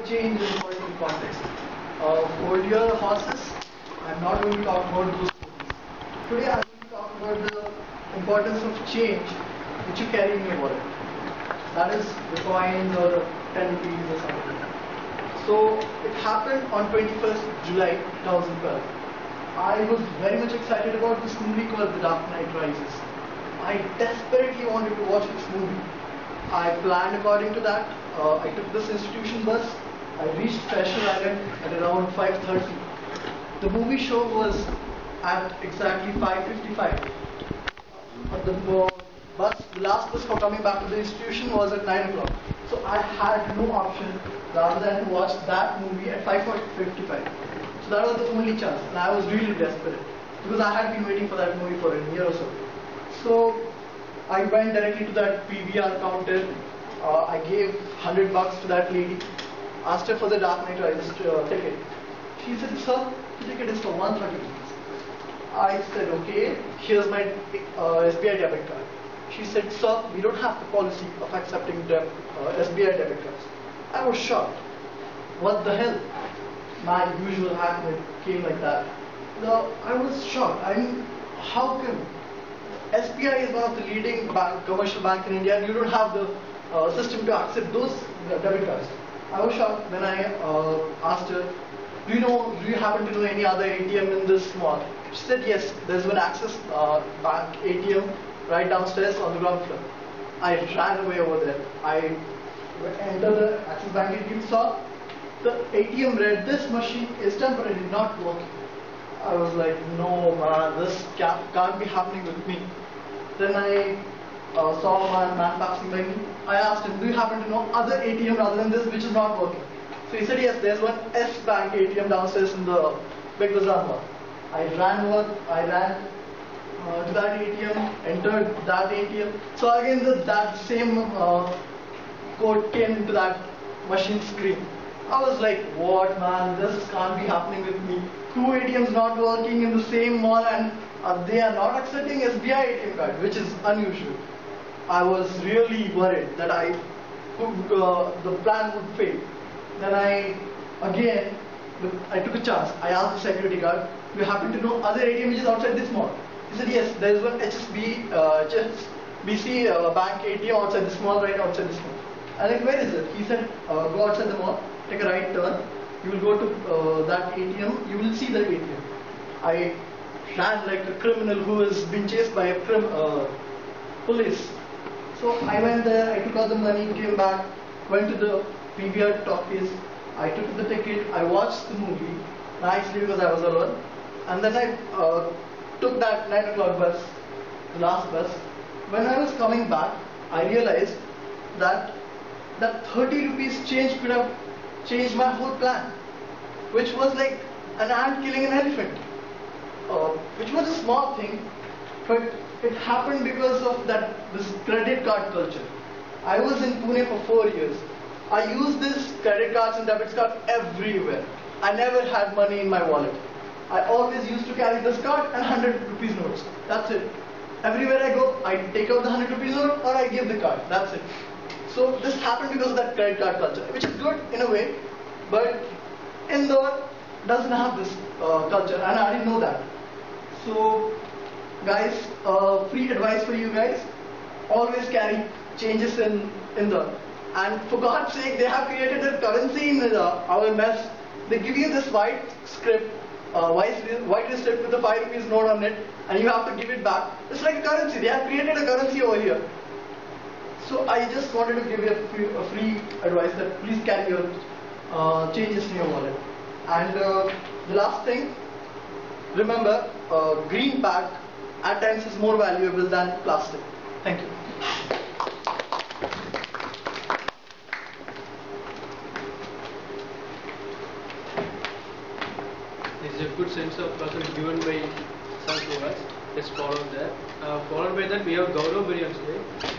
change in political context. Hold your horses. I'm not going to talk about those movies. Today I'm going to talk about the importance of change which you carry in your wallet. That is the coins or the 10 rupees or something. So it happened on 21st July 2012. I was very much excited about this movie called The Dark Knight Rises. I desperately wanted to watch this movie. I planned according to that. I took this institution bus. I reached Treasure Island at around 5:30. The movie show was at exactly 5:55. The last bus for coming back to the institution was at 9 o'clock. So I had no option rather than to watch that movie at 5:55. So that was the only chance, and I was really desperate because I had been waiting for that movie for a year or so. So I went directly to that PVR counter. I gave $100 to that lady, asked her for the Dark Knight Rises ticket. She said, "Sir, the ticket is for 130 rupees." I said, "Okay, here's my SBI debit card." She said, "Sir, we don't have the policy of accepting SBI debit cards." I was shocked. What the hell? My usual hackney came like that. I was shocked. I mean, how come? SBI is one of the leading commercial bank in India, and you don't have the system to accept those debit cards. I was shocked when I asked her, do you happen to know any other ATM in this mall? She said, "Yes, there's one Axis Bank ATM right downstairs on the ground floor." I ran away over there. I entered the Axis Bank ATM, saw the ATM read, "This machine is temporarily not working." I was like, "No man, this can't be happening with me." Then I saw my man passing by me. I asked him, "Do you happen to know other ATM other than this which is not working?" So he said, "Yes, there's one S Bank ATM downstairs in the Big Bazaar Mall." I ran to that ATM, entered that ATM. So again, that same code came into that machine screen. I was like, "What man, this can't be happening with me. Two ATMs not working in the same mall, and they are not accepting SBI ATM card, which is unusual." I was really worried that the plan would fail. Then I took a chance. I asked the security guard, "Do you happen to know other ATM which is outside this mall?" He said, "Yes, there is one HSBC bank ATM outside this mall, right outside this mall." I was like, "Where is it?" He said, "Go outside the mall, take a right turn, you will go to that ATM, you will see the ATM." I ran like a criminal who has been chased by a police. So I went there, I took out the money, came back, went to the PVR talkies, I took the ticket, I watched the movie, nicely because I was alone, and then I took that 9 o'clock bus, the last bus. When I was coming back, I realized that 30 rupees change could have changed my whole plan, which was like an ant killing an elephant, which was a small thing, but it happened because of this credit card culture. I was in Pune for 4 years. I used this credit cards and debit cards everywhere. I never had money in my wallet. I always used to carry this card and 100 rupees notes. That's it. Everywhere I go, I take out the 100 rupees note or I give the card. That's it. So this happened because of that credit card culture, which is good in a way, but Indore doesn't have this culture, and I didn't know that. So guys, free advice for you guys: always carry changes in Indore. And for God's sake, they have created a currency in our mess. They give you this white script, white script with a 5 rupees note on it, and you have to give it back. It's like a currency. They have created a currency over here. So I just wanted to give you a free advice that please carry your changes in your wallet. And the last thing, remember, green bag at times is more valuable than plastic. Thank you. This is a good sense of person given by some of us. Let's follow that. Followed by that, we have Gaurav very on stage.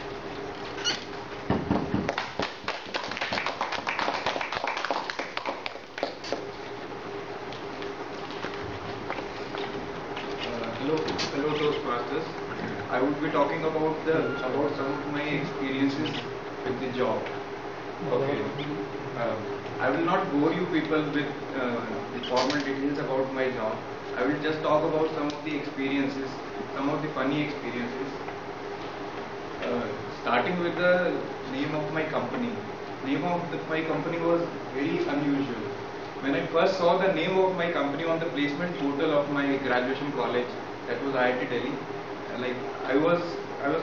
Hello Toastmasters. I would be talking about some of my experiences with the job. Okay. I will not bore you people with the formal details about my job. I will just talk about some of the experiences, some of the funny experiences. Starting with the name of my company. Name of my company was very unusual. When I first saw the name of my company on the placement portal of my graduation college, that was IIT Delhi, like I was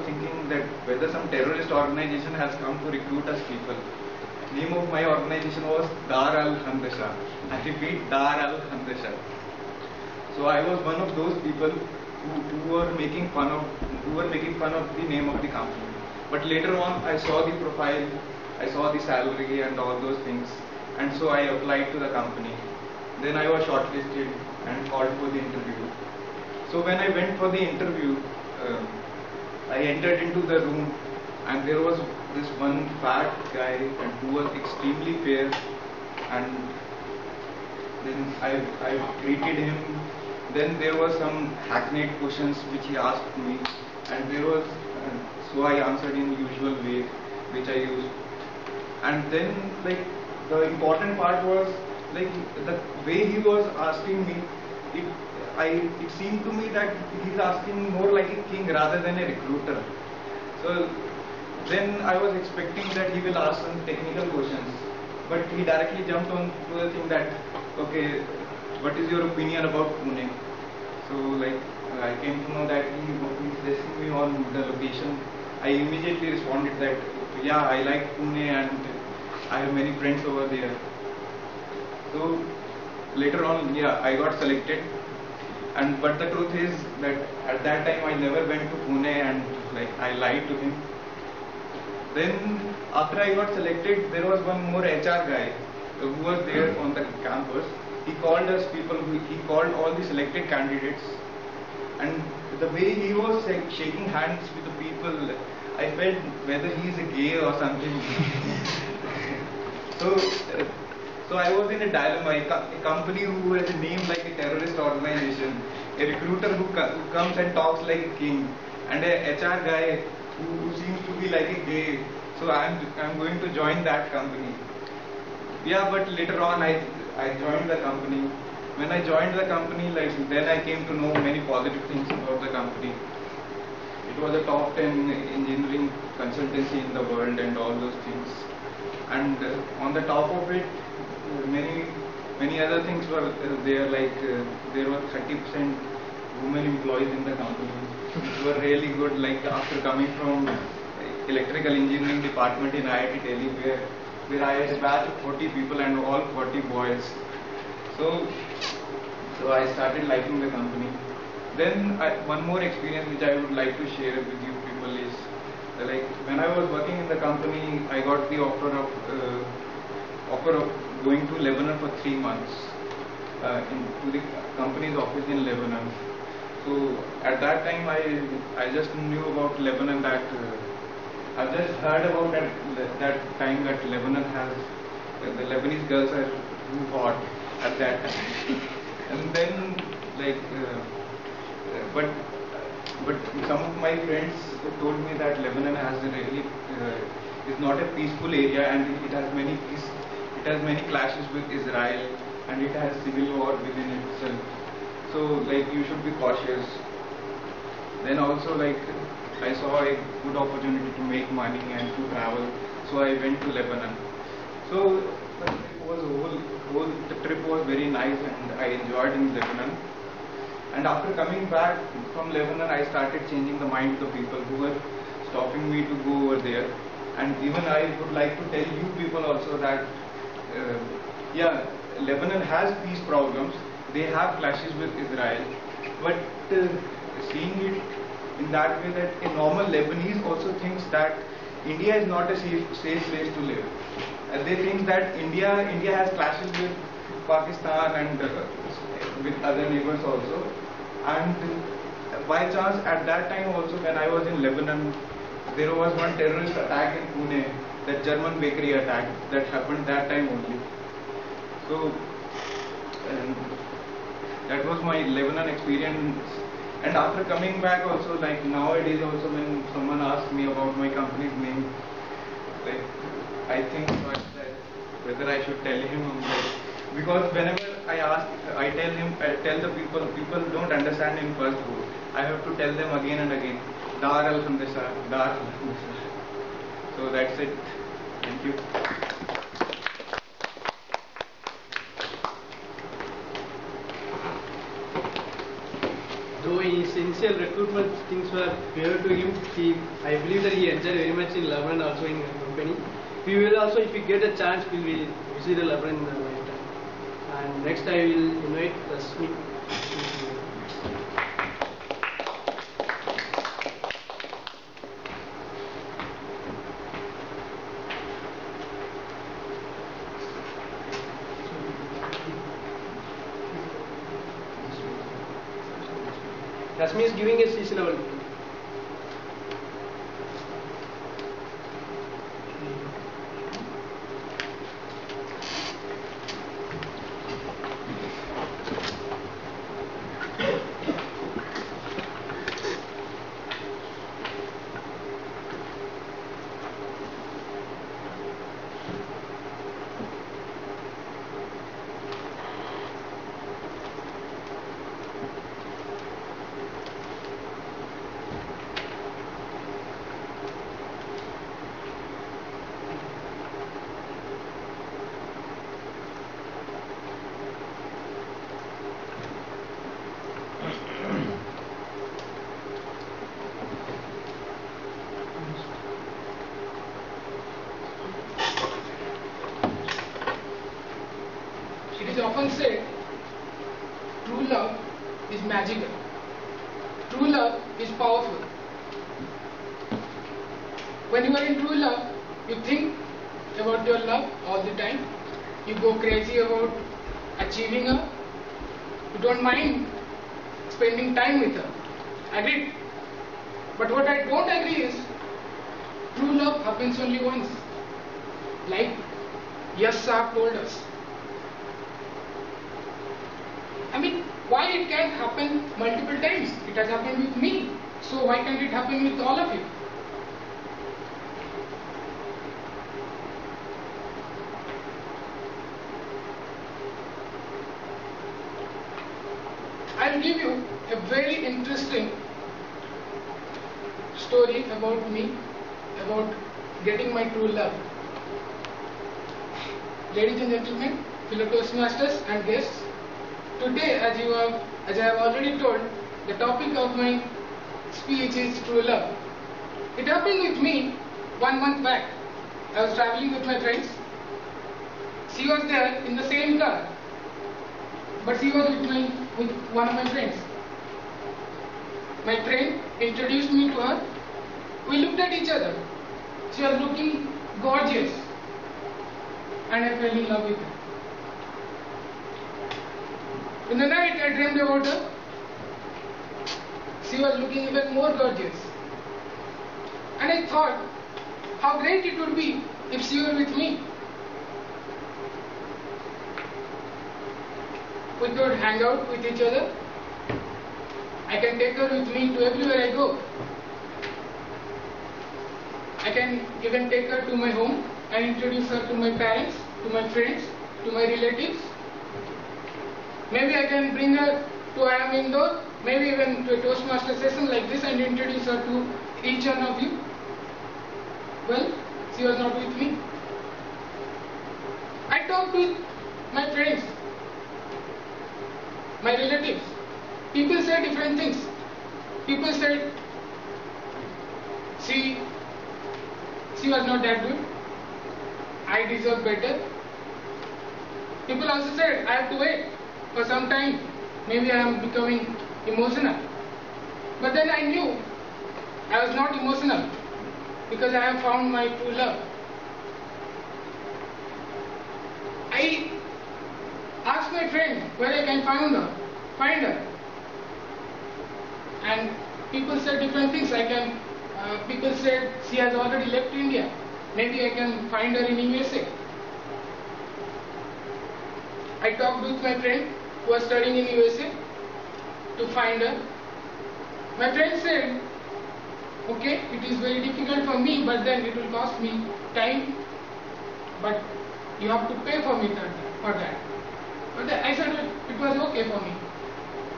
thinking that whether some terrorist organization has come to recruit us people. Name of my organization was Dar al Handasha. I repeat, Dar al Handasha. So I was one of those people who were making fun of the name of the company. But later on, I saw the profile, I saw the salary and all those things, and so I applied to the company. Then I was shortlisted and called for the interview. So when I went for the interview, I entered into the room, and there was this one fat guy and who was extremely fair, and then I greeted him. Then there were some hackneyed questions which he asked me, and there was so I answered in usual way which I used. And then like the important part was like the way he was asking me, it seemed to me that he's asking more like a king rather than a recruiter. So then I was expecting that he will ask some technical questions, but he directly jumped on to the thing that, okay, what is your opinion about Pune? So like I came to know that he's testing me on the location. I immediately responded that, yeah, I like Pune and I have many friends over there. So later on, yeah, I got selected. But the truth is that at that time I never went to Pune, and like I lied to him. Then after I got selected, there was one more HR guy who was there on the campus. He called us people, he called all the selected candidates, and the way he was like, shaking hands with the people, I felt whether he is a gay or something. So I was in a dilemma, a company who has a name like a terrorist organization, a recruiter who comes and talks like a king, and a HR guy who seems to be like a gay. So I'm going to join that company. Yeah, but later on I joined the company. When I joined the company, like then I came to know many positive things about the company. It was a top 10 engineering consultancy in the world and all those things. And on the top of it, many other things were there, like there were 30% women employees in the company, which were really good. Like after coming from electrical engineering department in IIT Delhi, where I had a batch of 40 people and all 40 boys. So I started liking the company. Then one more experience which I would like to share with you people is like when I was working in the company, I got the offer of going to Lebanon for 3 months to the company's office in Lebanon. So at that time I just knew about Lebanon, that I've just heard about that time that Lebanon has the Lebanese girls are too hot at that time. And then like but some of my friends told me that Lebanon has a really is not a peaceful area, and it has many clashes with Israel, and it has civil war within itself. So like you should be cautious. Then also like I saw a good opportunity to make money and to travel, so I went to Lebanon. So the trip was very nice, and I enjoyed in Lebanon. And after coming back from Lebanon, I started changing the mind of the people who were stopping me to go over there. And even I would like to tell you people also that yeah, Lebanon has these problems. They have clashes with Israel, but seeing it in that way, that a normal Lebanese also thinks that India is not a safe place to live. They think that India has clashes with Pakistan and with other neighbors also. And by chance at that time also, when I was in Lebanon, there was one terrorist attack in Pune, that German bakery attack that happened that time only. So that was my Lebanon experience. And after coming back also, like nowadays also, when someone asks me about my company's name, like I think first that whether I should tell him like, because whenever I ask, I tell the people don't understand in first word. I have to tell them again and again. Dar alhamdulillah, dar alhamdulillah. So that's it. Thank you. Though his initial recruitment things were clear to him, I believe that he enjoyed very much in Lebanon, also in company. We will also, if we get a chance, we will visit the Lebanon in the lifetime. And next I will invite Rashmi. Rashmi is giving a CC level. It is often said, true love is magical. True love is powerful. When you are in true love, you think about your love all the time. You go crazy about achieving her. You don't mind spending time with her. Agreed? But what I don't agree is, true love happens only once. Like Yes Sir told us. I mean, why it can't happen multiple times? It has happened with me. So why can't it happen with all of you? I'll give you a very interesting story about me, about getting my true love. Ladies and gentlemen, fellow Toastmasters and guests, today, as I have already told, the topic of my speech is true love. It happened with me 1 month back. I was traveling with my friends. She was there in the same car, but she was with one of my friends. My friend introduced me to her. We looked at each other. She was looking gorgeous, and I fell in love with her. In the night, I dreamed about her. She was looking even more gorgeous. And I thought, how great it would be if she were with me. We could hang out with each other. I can take her with me to everywhere I go. I can even take her to my home and introduce her to my parents, to my friends, to my relatives. Maybe I can bring her to IIM Indore, maybe even to a Toastmaster session like this and introduce her to each one of you. Well, she was not with me. I talked with my friends, my relatives. People said different things. People said she was not that good. I deserve better. People also said I have to wait for some time. Maybe I am becoming emotional. But then I knew I was not emotional because I have found my true love. I asked my friend where I can find her. And people said different things. People said she has already left India. Maybe I can find her in USA. I talked with my friend who was studying in USA to find her. My friend said, okay, it is very difficult for me, but then it will cost me time but you have to pay for me for that. But I said it was okay for me,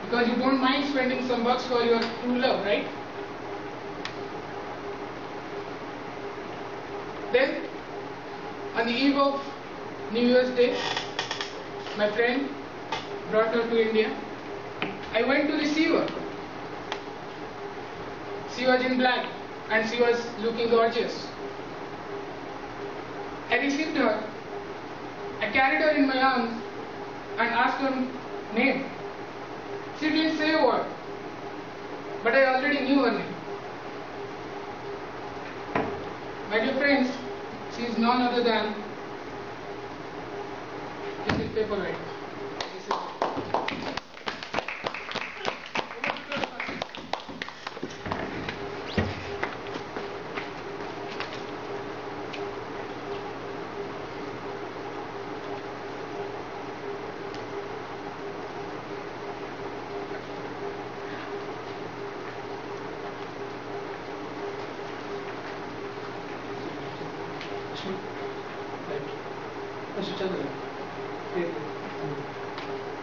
because you don't mind spending some bucks for your true love, right? Then, on the eve of New Year's Day, my friend brought her to India. I went to receive her. She was in black and she was looking gorgeous. I received her. I carried her in my arms and asked her name. She didn't say a word, but I already knew her name. My dear friends, she is none other than Mrs. Paperweight.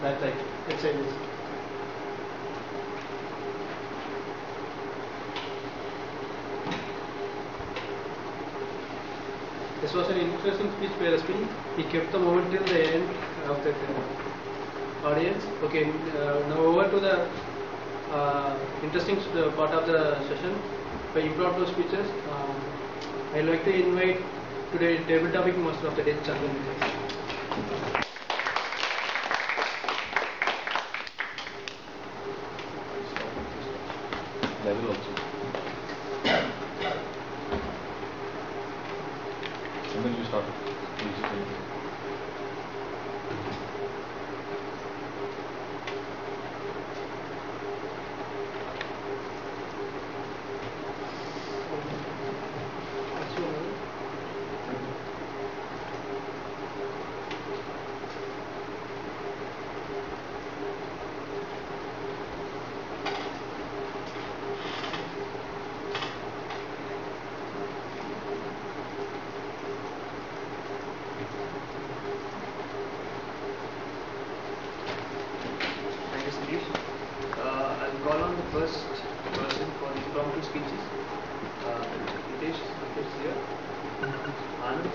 That right. Let's say this. This was an interesting speech by Rashmi. He kept the moment till the end of the audience. Okay, now over to the interesting part of the session by impromptu speeches. I'd like to invite today table topic master of the day, Chandan. Level also. And then you start. I'll call on the first person for impromptu speeches. Hitesh is here. Anand.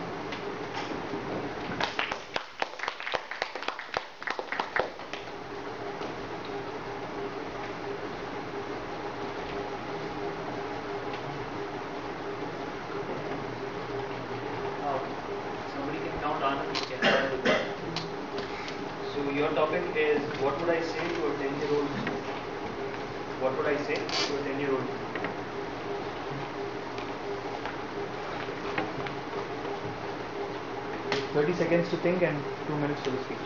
Somebody can count Anand. So your topic is, what would I say to a 10-year-old? What would I say to a 10-year-old? "30 seconds to think and 2 minutes for the speech."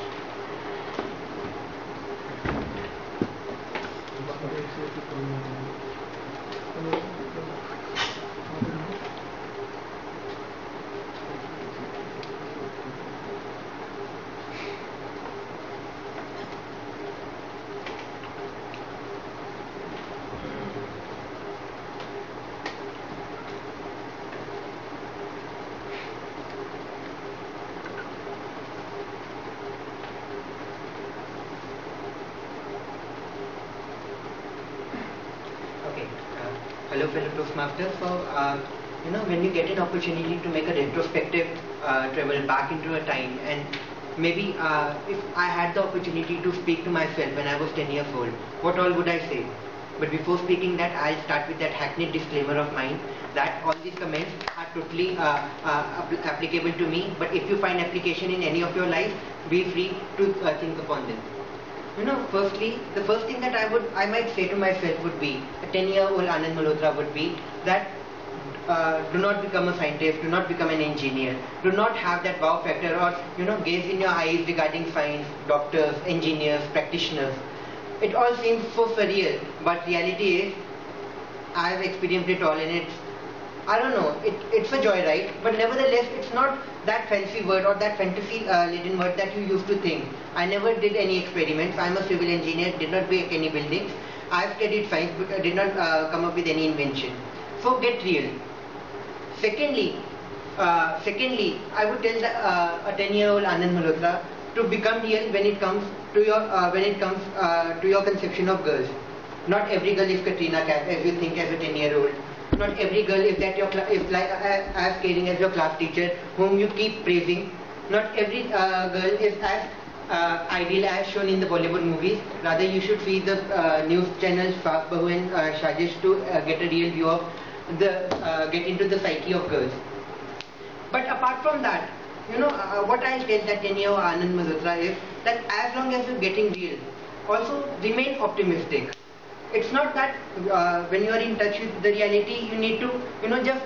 Okay. Hello, fellow Toastmasters. So, when you get an opportunity to make a retrospective travel back into a time, and maybe if I had the opportunity to speak to myself when I was 10 years old, what all would I say? But before speaking that, I'll start with that hackneyed disclaimer of mine that all these comments are totally applicable to me. But if you find application in any of your life, be free to think upon them. Firstly, the first thing that I might say to myself would be, a 10-year-old Anand Malhotra would be that do not become a scientist, do not become an engineer, do not have that wow factor or gaze in your eyes regarding science, doctors, engineers, practitioners. It all seems so surreal, but reality is, I have experienced it all, and it's a joyride, but nevertheless, it's not that fancy word or that fantasy-laden word that you used to think. I never did any experiments. I'm a civil engineer, did not make any buildings. I've studied science, but I did not come up with any invention. So get real. Secondly, Secondly, I would tell a 10-year-old Anand Malhotra to become real when it comes to your conception of girls. Not every girl is Katrina Kaif as you think as a 10-year-old. Not every girl is that is like as caring as your class teacher whom you keep praising. Not every girl is as ideal as shown in the Bollywood movies. Rather, you should see the news channels Fast Bahu and Shajish to get a real view of get into the psyche of girls. But apart from that, what I'll tell that 10-year Anand Malhotra is that as long as you're getting real, also remain optimistic. It's not that when you are in touch with the reality, you need to, just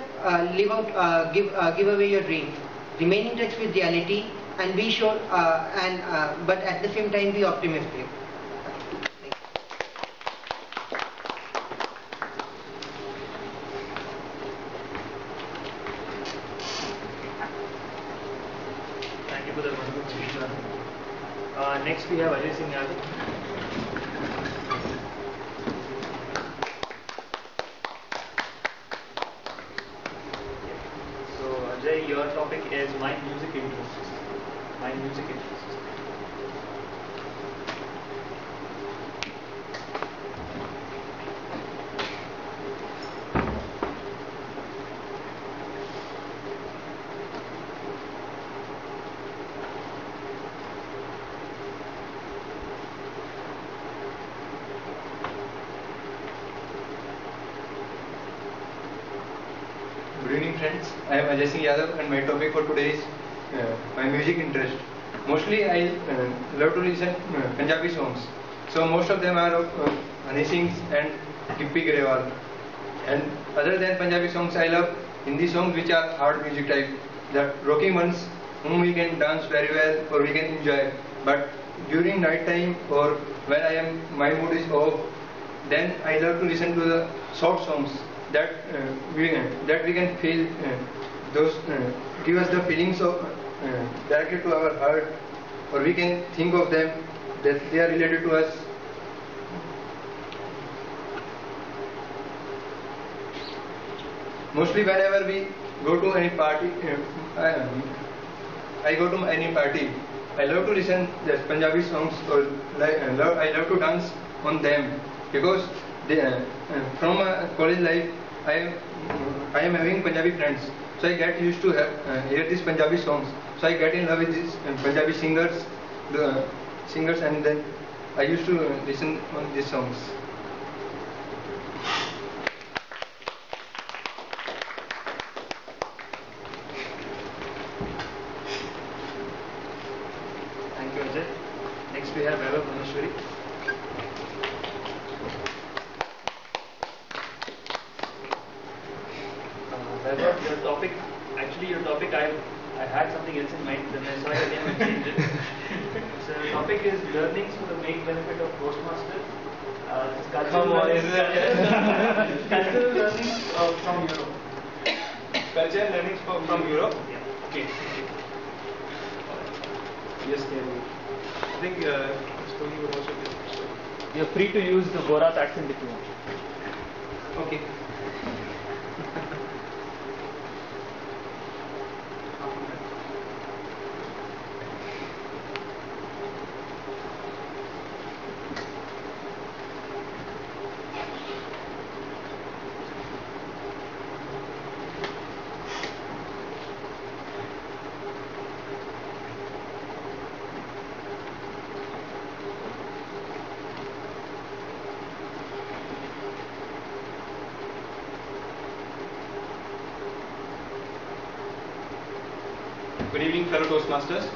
live out, give away your dreams. Remain in touch with reality and be sure, but at the same time be optimistic. Thank you for the wonderful speech. Next we have Ajay Singh. So Ajay, your topic is my music interests. My music interests. Good evening friends, I am Ajay Singh Yadav and my topic for today is my music interest. Mostly I love to listen Punjabi songs. So most of them are of Honey Singhs and Gippy Grewal. And other than Punjabi songs, I love Hindi songs which are hard music type, the rocking ones whom we can dance very well or we can enjoy. But during night time or when my mood is off, then I love to listen to the soft songs that we can feel those give us the feelings of directly to our heart, or we can think of them that they are related to us. Mostly whenever we go to any party, I go to any party, I love to listen the Punjabi songs, or I love to dance on them, because from college life I am having Punjabi friends, so I get used to hear these Punjabi songs. So I get in love with these Punjabi singers, and then I used to listen on these songs. Thank you, Ajay. Next we have Vaibhav. Vaibhav, your topic, I had something else in mind, then I saw your name and changed it. So the topic is learnings for the main benefit of Toastmasters. Cultural learnings from Europe. Cultural learnings from Europe. Yeah. Okay. Yes, I think Tony would also be. You're free to use the Gujarat accent if you want. Okay. Good evening, fellow Toastmasters.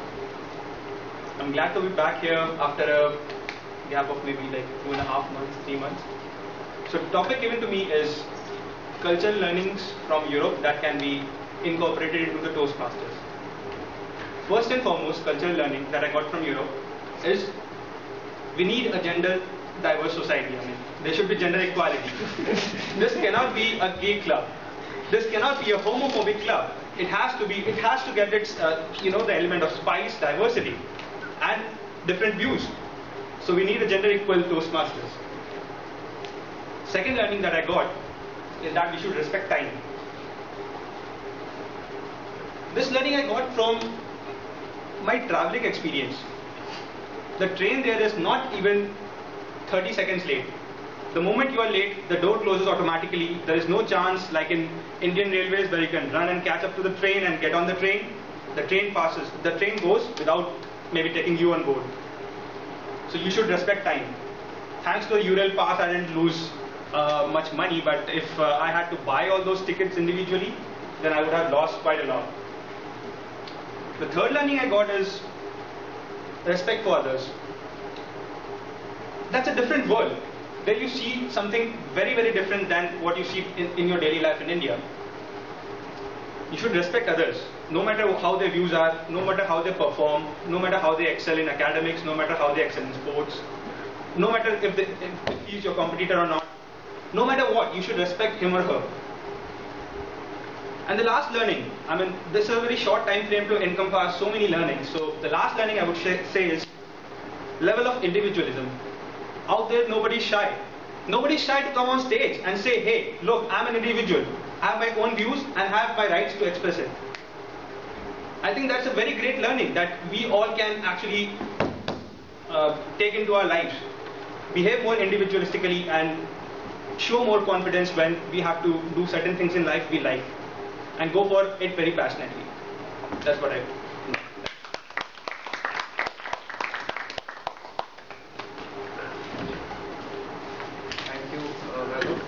I'm glad to be back here after a gap of maybe like 2.5 months, 3 months. So the topic given to me is cultural learnings from Europe that can be incorporated into the Toastmasters. First and foremost, cultural learning that I got from Europe is we need a gender diverse society. I mean, there should be gender equality. This cannot be a gay club. This cannot be a homophobic club. It has to get its, the element of spice, diversity, and different views. So we need a gender equal Toastmasters. Second learning that I got is that we should respect time. This learning I got from my traveling experience. The train there is not even 30 seconds late. The moment you are late, the door closes automatically. There is no chance like in Indian Railways where you can run and catch up to the train and get on the train. The train passes. The train goes without maybe taking you on board. So you should respect time. Thanks to the Ural pass, I didn't lose much money, but if I had to buy all those tickets individually, then I would have lost quite a lot. The third learning I got is respect for others. That's a different world. There you see something very, very different than what you see in your daily life in India. You should respect others, no matter how their views are, no matter how they perform, no matter how they excel in academics, no matter how they excel in sports, no matter if he's your competitor or not, no matter what, you should respect him or her. And the last learning, I mean, this is a very short time frame to encompass so many learnings. So the last learning I would say is level of individualism. Out there, nobody's shy. Nobody's shy to come on stage and say, hey, look, I'm an individual. I have my own views and have my rights to express it. I think that's a very great learning that we all can actually take into our lives. Behave more individualistically and show more confidence when we have to do certain things in life we like. And go for it very passionately. That's what I do. Thank you, Vaibhav.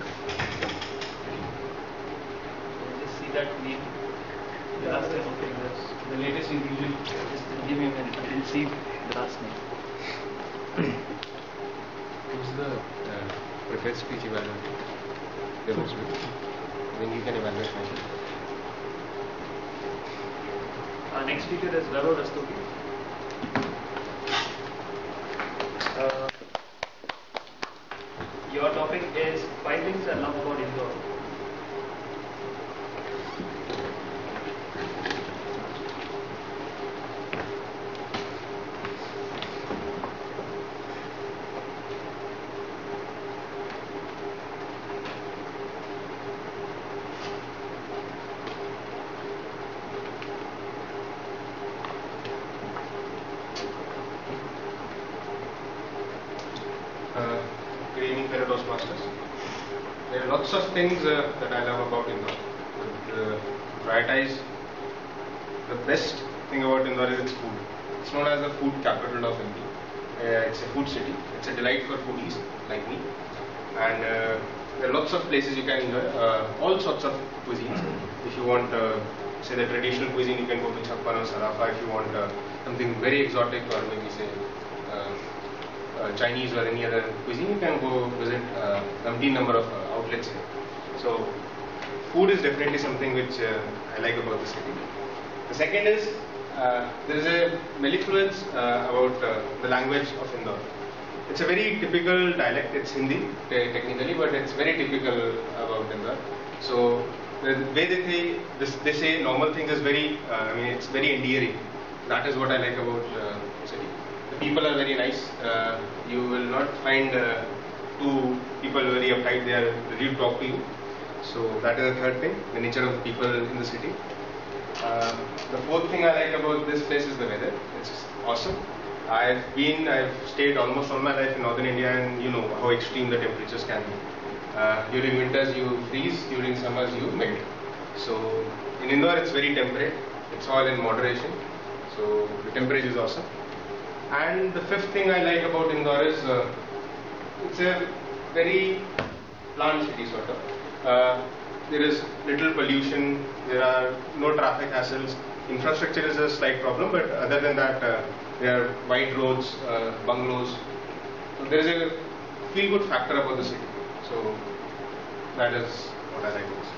Just see that name. The last name. Okay, that's the latest individual. Just give me a minute. I didn't see the last name. Who's the prepared speech evaluator? Then you can evaluate myself. Our next speaker is Vaibhav. Your topic is 5 things I love about Indore. Good evening, fellow Toastmasters. There are lots of things that I love about Indore. But prioritize the best thing about Indore is its food. It's known as the food capital of India. It's a food city. It's a delight for foodies like me. And there are lots of places you can enjoy, all sorts of cuisines. If you want, say, the traditional cuisine, you can go to Chappan or Sarafa. If you want something very exotic or maybe say Chinese or any other cuisine, you can go visit umpteen number of outlets here. So food is definitely something which I like about the city. The second is there is a mellifluence about the language of Indore. It's a very typical dialect. It's Hindi technically, but it's very typical about Indore. So the way they say normal things is very, it's very endearing. That is what I like about the city. The people are very nice. You will not find two people very uptight. They are ready to talk to you. So that is the third thing, the nature of the people in the city. The fourth thing I like about this place is the weather. It's awesome. I've stayed almost all my life in northern India, and you know how extreme the temperatures can be. During winters you freeze, during summers you melt. So in Indore it's very temperate. It's all in moderation. So the temperature is awesome. And the fifth thing I like about Indore is it's a very planned city sort of. There is little pollution, there are no traffic hassles. Infrastructure is a slight problem, but other than that, there are wide roads, bungalows. So there is a feel-good factor about the city. So that is what I like most.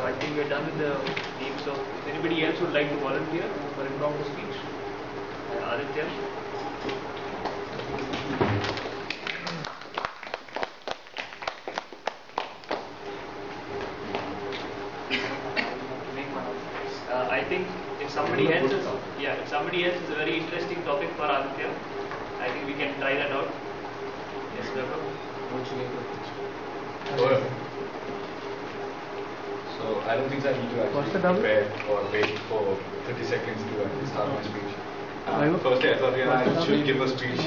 I think we're done with the names of. If anybody else would like to volunteer for impromptu speech, Aditya. I think if somebody else is a very interesting topic for Aditya, I think we can try that out. Oh. So I don't think I need to actually prepare or wait for 30 seconds to actually start my speech. Firstly, I thought I should give a speech.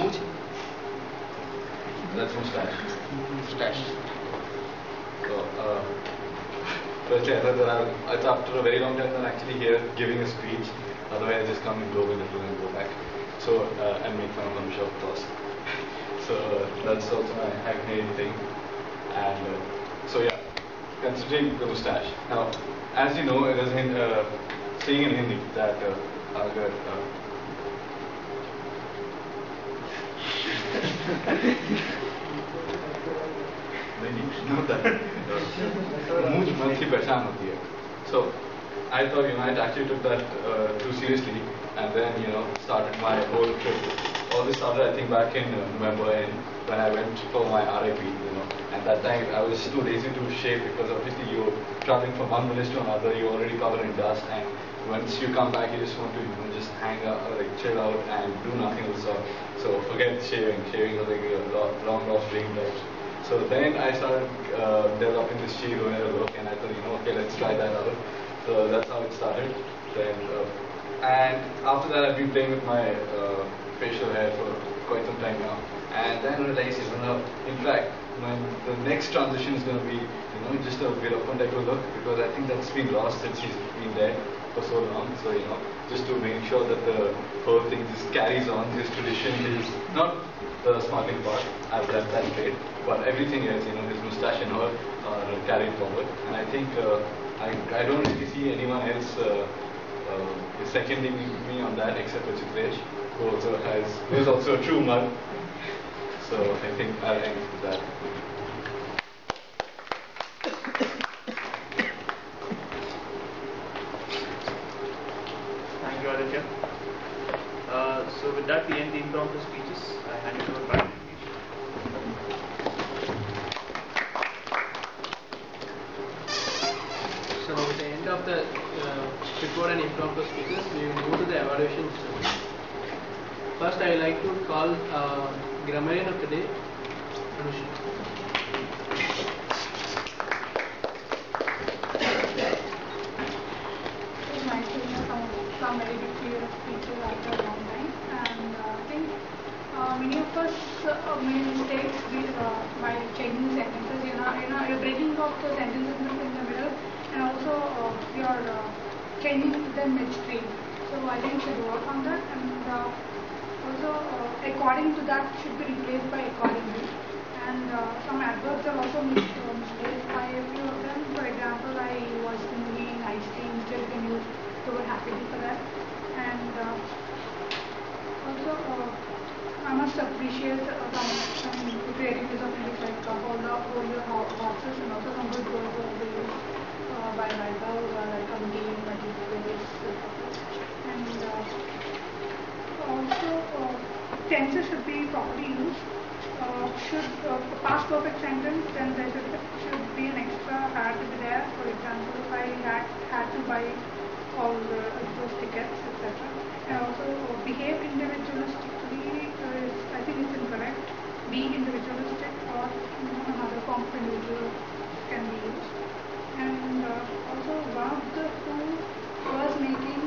That's mustache. Mustache. So, firstly, I thought that it's after a very long time that I'm actually here giving a speech. Otherwise, I just come and go with it and go back. So, and make fun of my shop boss. So, that's also my hackneyed thing. And so, yeah, considering the mustache. Now, as you know, there's a saying in Hindi that agar मूंछ मन की पहचान होती है. So I thought, I actually took that too seriously, and then started my whole trip. All this started, I think, back in November, when I went for my RIP. And that time I was too lazy to shave, because obviously you're traveling from one village to another, you're already covered in dust, and once you come back, you just want to just hang out, like chill out, and do nothing of the sort. So forget shaving. Shaving was like a long lost dream. So then I started developing this shave look, and I thought, okay, let's try that out. So that's how it started. Then, and after that, I've been playing with my facial hair for quite some time now. And then I realized, in fact, when the next transition is going to be, just a Veerappan type of look, because I think that's been lost since he's been there for so long. So, just to make sure that the whole thing just carries on, this tradition is not the smuggling part, I've left that great, but everything else, his moustache and all are carried forward. And I think I don't really see anyone else seconding me on that except for Chitresh, who is also a true mug. So I think I'll end with that. Thank you, Aditya. So with that, we end the impromptu speeches. I hand it over back. So with the end of the report and impromptu speeches, we will move to the evaluation stage. First, I would like to call grammarian of the day, Rashmi. It's nice to some very big clear speeches after a long time, and I think many of us made mistakes by changing sentences. You're breaking off the sentences in the middle, and also you're changing them midstream. So I think you should work on that, and also according to that should be replaced by accordingly. And some adverbs are also misplaced by a few of them. For example, I was thinking nicely, instead you can use the word happily for that. And also I must appreciate some creativities of English, like hold your horses, and also some good words over the use by Vaibhav, like game, materials, and also tenses should be properly used. Past perfect sentence, then there should be an extra had to be there. For example, I had to buy all those tickets, etc. And also behave individualistically I think it's incorrect. Be individualistic, or another form of individual can be used. And also one of the two was making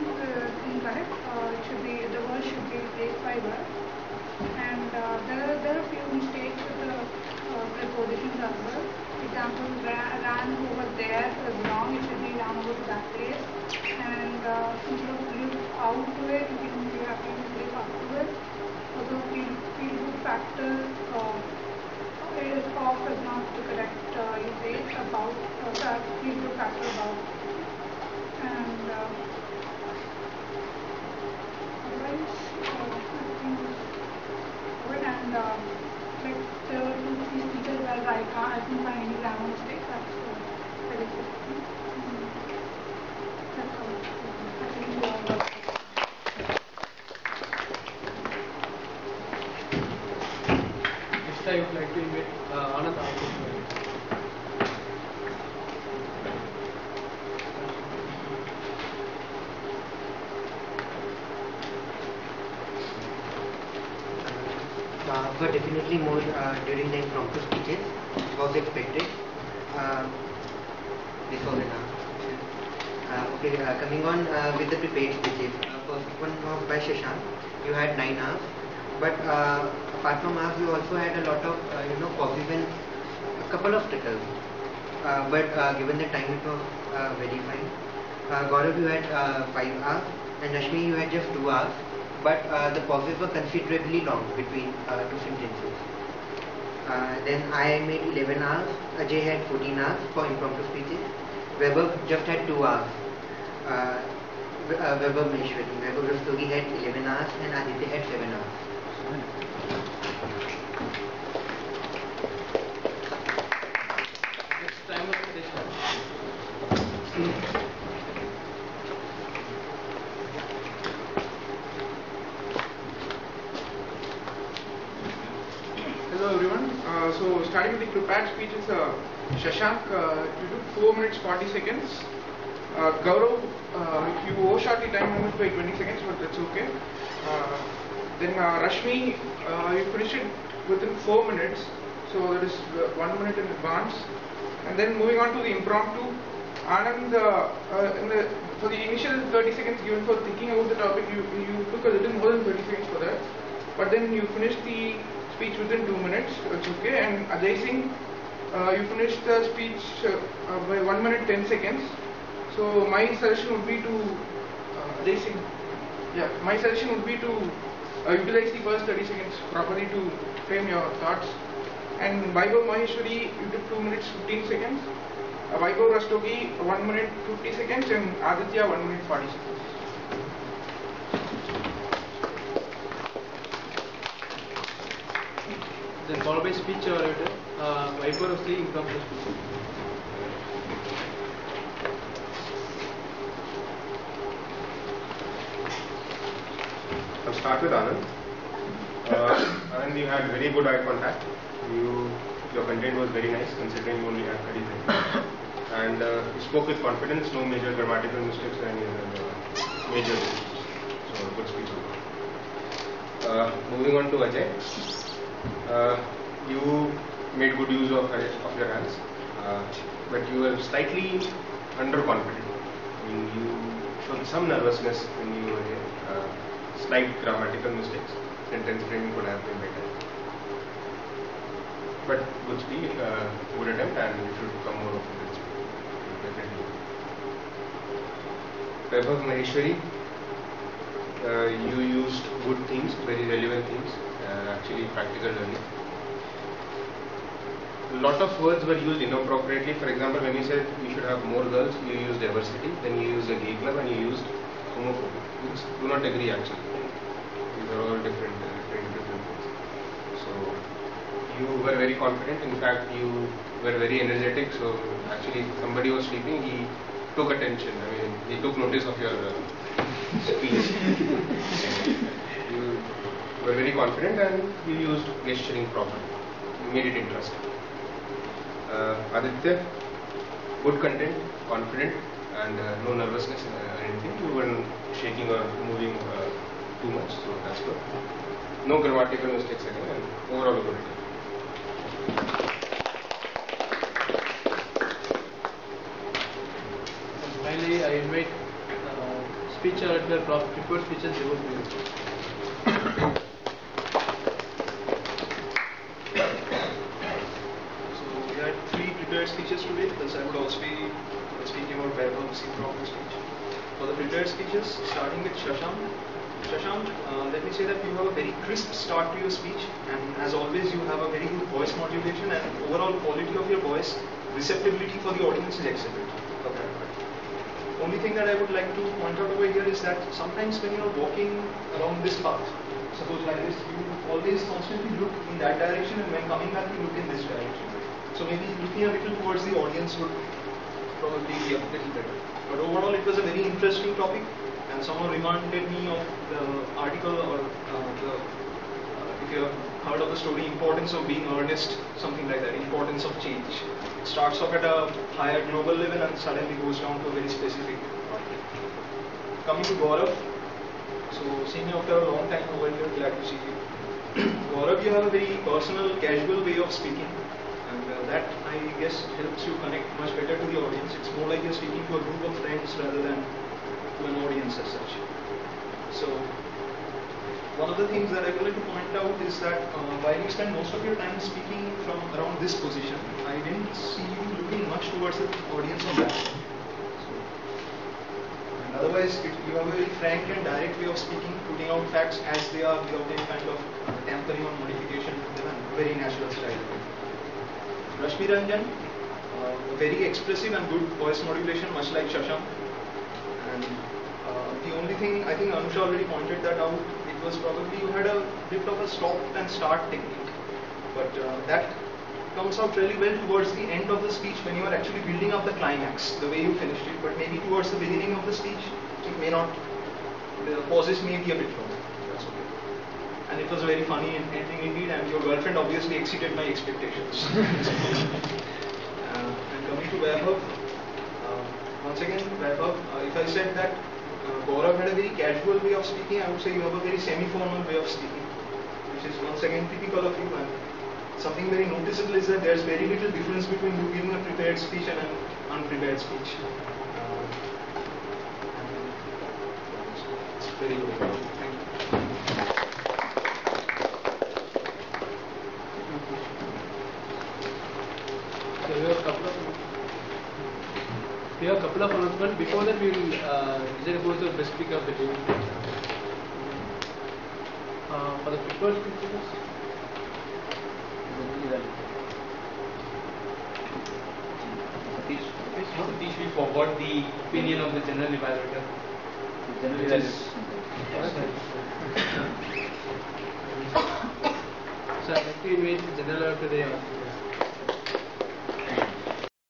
incorrect. It should be, the word should be replaced by verb. And there are a few mistakes with the prepositions as well. Example, ran over there is wrong. It should be ran over to that place. And instead of live out to it, you have to use live up to it. Also, feel good factor is off is not the correct usage. About feel good factor about. And otherwise, I think. And like there were 2-3 speeches where I couldn't find any grammar mistakes. That's very good. That's all. I think you all got it. Next, I would like to invite Anand. were definitely more during the impromptu speeches, was expected. This was enough. Okay, coming on with the prepared speeches. First one was by Shashank. You had 9 hours, but apart from hours, you also had a lot of pauses and a couple of trickles. But given the time, it was very fine. Gaurav, you had 5 hours, and Rashmi, you had just 2 hours. But the pauses were considerably long between 2 sentences. Then I made 11 hours. Ajay had 14 hours for impromptu speeches. Vaibhav just had 2 hours. Vaibhav Maheshwari. Vaibhav Rastogi had 11 hours and Aditya had 7 hours. Next time of the Hello everyone. So starting with the prepared speeches, Shashank, you took 4 minutes 40 seconds. Gaurav, you overshot the time limit by 20 seconds, but that's okay. Then Rashmi, you finished it within 4 minutes, so that is 1 minute in advance. And then moving on to the impromptu, Anand, for the initial 30 seconds given for thinking about the topic, you took a little more than 30 seconds for that. But then you finished the speech within 2 minutes, it's okay. And Ajay Singh, you finished the speech by 1 minute 10 seconds. So my suggestion would be to Ajay Singh. Yeah, my suggestion would be to utilize the first 30 seconds properly to frame your thoughts. And Vaibhav Maheshwari, you took 2 minutes 15 seconds. Vaibhav Rastogi, 1 minute 50 seconds, and Aditya 1 minute 40 seconds. Then followed by speech orator, Vaibhav of the impromptu speech. I'll start with Anand. Anand, you had very good eye contact. Your content was very nice considering you only had 30 seconds. And you spoke with confidence, no major grammatical mistakes or any other major mistakes. So good speech. Moving on to Ajay. You made good use of your hands, but you were slightly underconfident. I mean, you showed some nervousness when you were here. Slight grammatical mistakes. Sentence framing could have been better. But good speech, good attempt, and you should come more often. Definitely. Vaibhav Maheshwari, you used good themes, very relevant themes, actually practical learning. A lot of words were used inappropriately. For example, when you said we should have more girls, you used diversity, then you used a gay club, and you used homophobia. Which do not agree actually. These are all different things. So you were very confident. In fact, you were very energetic. So actually, somebody was sleeping. He took attention. I mean, he took notice of your speech. You were very confident, and you used gesturing properly. You made it interesting. Aditya, good content, confident, and no nervousness or anything. You weren't shaking or moving too much, so that's good. No grammatical mistakes again, and overall a good attempt. Finally, I invite speech orator, prepared speeches about you. Speeches today, because I would also be speaking about Vaibhav's impromptu speech. For the prepared speeches, starting with Shashank. Shashank, let me say that you have a very crisp start to your speech, and as always, you have a very good voice modulation, and overall quality of your voice, receptibility for the audience is excellent. Okay. Only thing that I would like to point out over here is that sometimes when you are walking along this path, suppose like this, you always constantly look in that direction, and when coming back, you look in this direction. So maybe looking a little towards the audience would probably be a little better. But overall, it was a very interesting topic, and someone reminded me of the article or if you have heard of the story, importance of being earnest, something like that, importance of change. It starts off at a higher global level and suddenly goes down to a very specific market. Coming to Gaurav, so seeing you after a long time over here, glad to see you. Gaurav, you have a very personal, casual way of speaking, and that I guess helps you connect much better to the audience. It's more like you're speaking to a group of friends rather than to an audience as such. So, one of the things that I wanted to point out is that while you spend most of your time speaking from around this position, I didn't see you looking much towards the audience on that. And otherwise, you have a very frank and direct way of speaking, putting out facts as they are without any kind of tampering or modification to them, and very natural style. Rashmi Ranjan, a very expressive and good voice modulation, much like Shashank. And the only thing, I think Anusha already pointed that out, it was probably you had a bit of a stop and start technique. But that comes out really well towards the end of the speech when you are actually building up the climax, the way you finished it. But maybe towards the beginning of the speech, it may not, the pauses may be a bit long. That's okay. And it was very funny and ending indeed, and your girlfriend obviously exceeded my expectations. And coming to Vaibhav, once again, Vaibhav, if I said that Gaurav had a very casual way of speaking, I would say you have a very semi-formal way of speaking, which is once again typical of you. And something very noticeable is that there's very little difference between you giving a prepared speech and an unprepared speech. It's very good. Thank you. So we have a couple of announcements. Before that, we will decide about the best speaker of the day. For the prepared speakers, Satish, we forgot the opinion of the general evaluator. So I'd like to invite the general evaluator today.